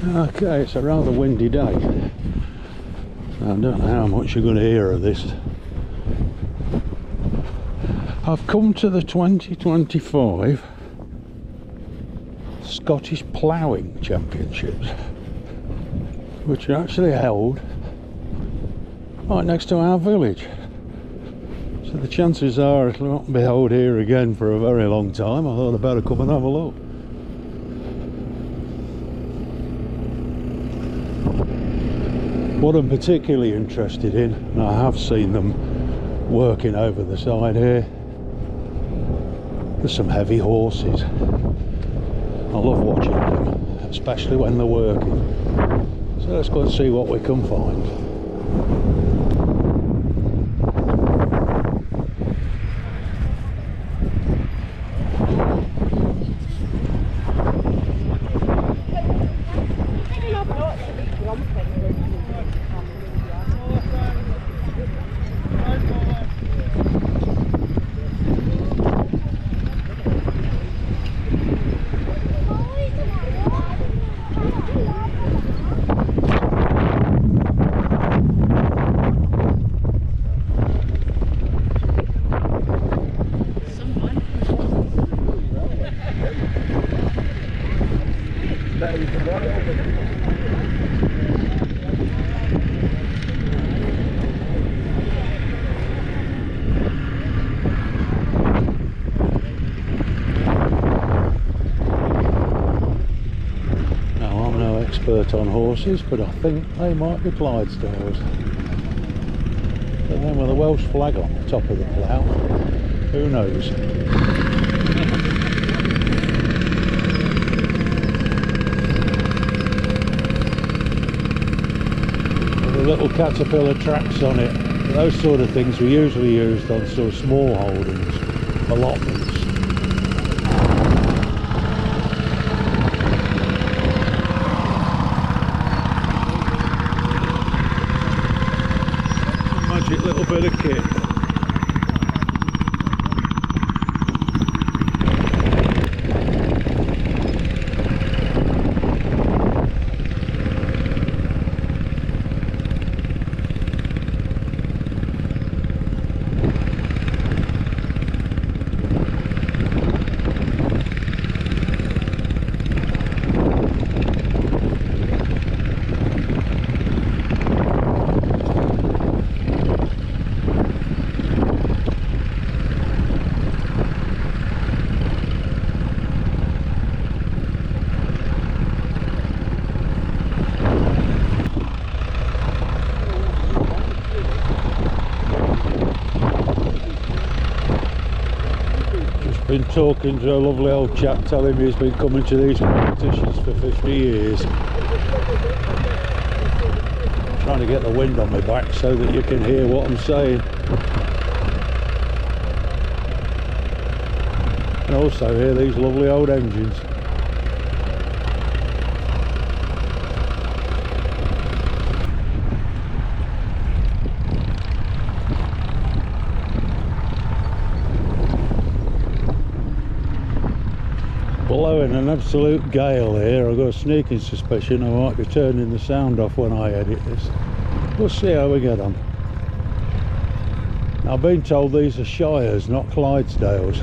Okay, it's a rather windy day. I don't know how much you're going to hear of this. I've come to the 2025 Scottish Ploughing Championships, which are actually held right next to our village. So the chances are it won't be held here again for a very long time. I thought I'd better come and have a look. What I'm particularly interested in, and I have seen them working over the side here, there's some heavy horses. I love watching them, especially when they're working. So let's go and see what we can find. On horses, but I think they might be Clydesdales. But then with a Welsh flag on the top of the plough, who knows? With the little caterpillar tracks on it, those sort of things were usually used on sort of small holdings, allotments. Little bit of kit. Been talking to a lovely old chap telling me he's been coming to these competitions for 50 years. I'm trying to get the wind on my back so that you can hear what I'm saying. And also hear these lovely old engines. Blowing an absolute gale here. I've got a sneaking suspicion I might be turning the sound off when I edit this. We'll see how we get on. I've been told these are Shires, not Clydesdales.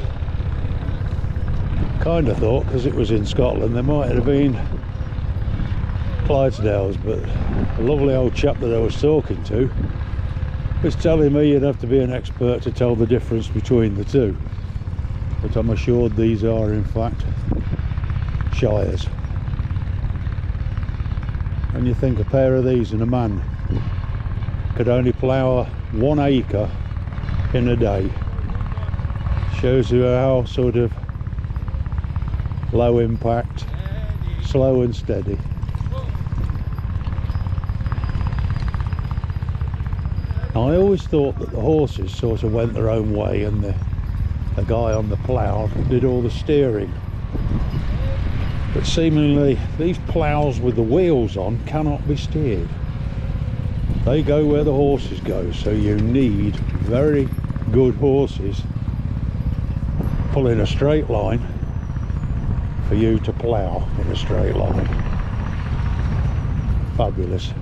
Kind of thought because it was in Scotland there might have been Clydesdales, but a lovely old chap that I was talking to was telling me you'd have to be an expert to tell the difference between the two. But I'm assured these are in fact Shires. And you think a pair of these and a man could only plough 1 acre in a day. Shows you how sort of low impact, slow and steady. I always thought that the horses sort of went their own way and the guy on the plough did all the steering. But seemingly these ploughs with the wheels on cannot be steered. They go where the horses go, so you need very good horses pulling a straight line for you to plough in a straight line. Fabulous.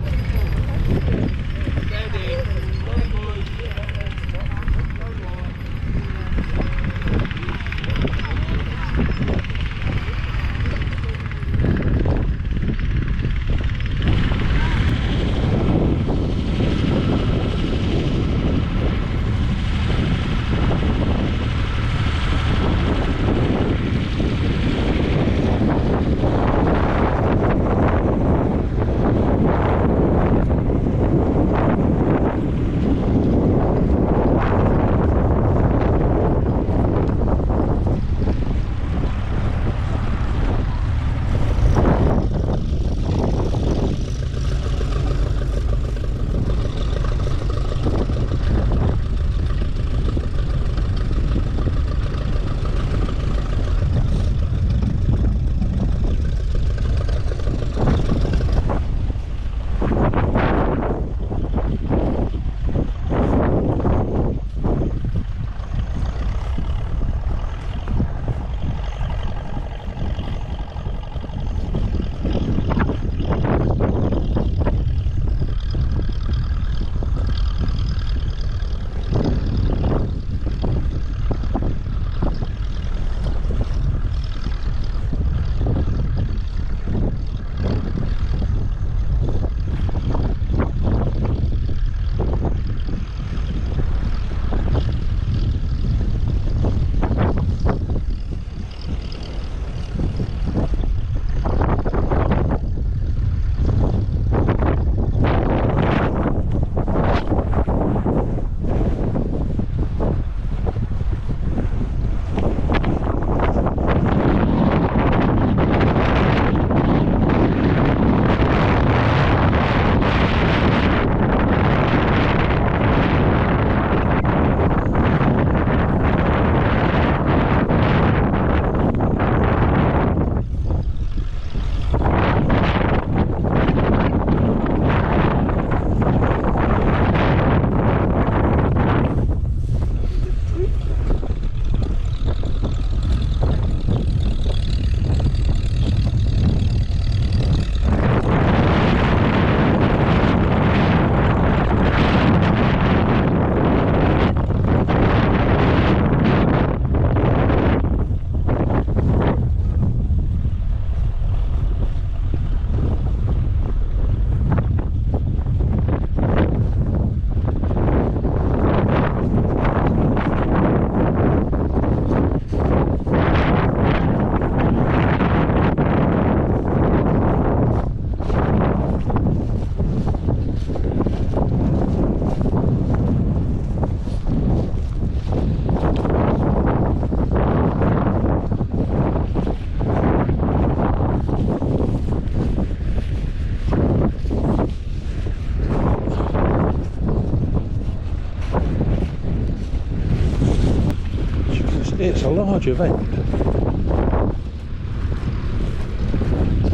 It's a large event.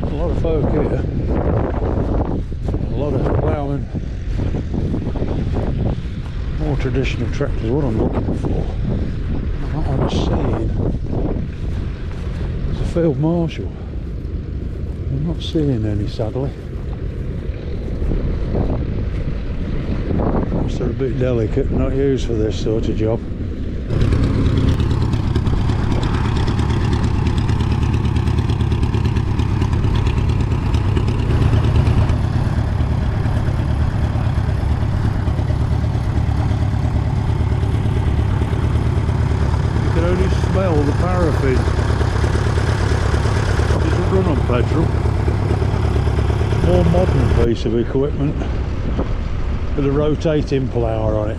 A lot of folk here. A lot of ploughing. More traditional tractors. What I'm looking for. What I'm seeing is a field marshal. I'm not seeing any, sadly. They're a bit delicate, not used for this sort of job. You can only smell the paraffin. It doesn't run on petrol. More modern piece of equipment with a rotating plougher on it.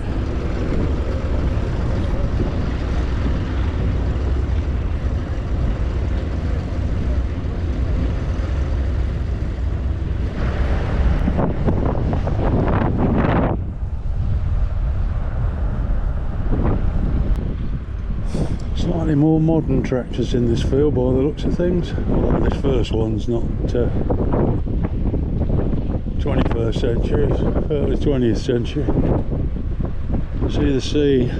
Slightly more modern tractors in this field by the looks of things. Although this first one's not 21st century, early 20th century. See the sea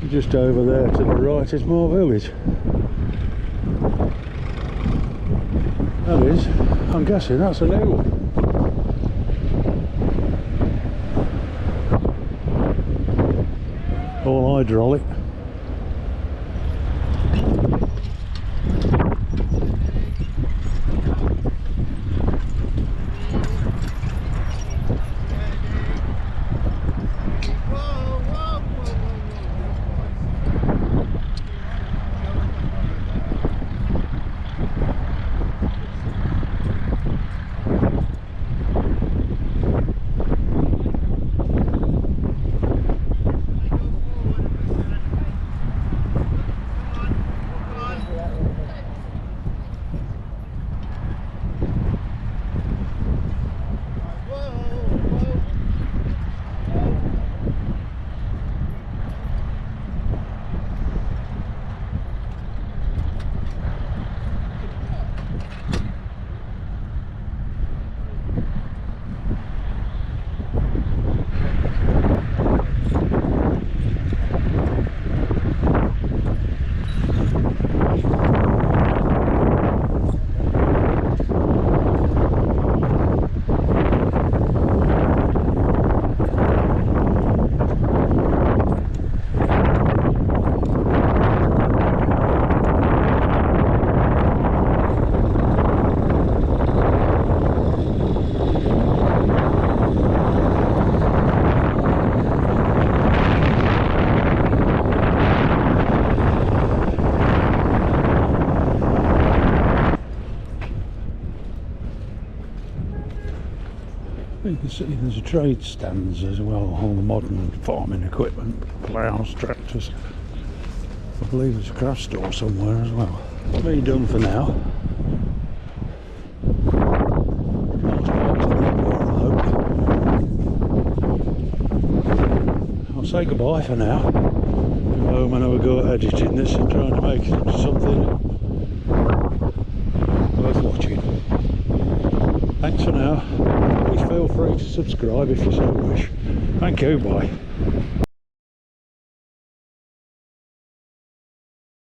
just over there to the right is my village. That is, I'm guessing that's a new one. All hydraulic. You can see there's a trade stands as well, all the modern farming equipment, ploughs, tractors. I believe there's a craft store somewhere as well. Me done for now. I'll say goodbye for now. Go home and have a go at editing this and trying to make something worth watching. Thanks for now. Please feel free to subscribe if you so wish. Thank you, bye.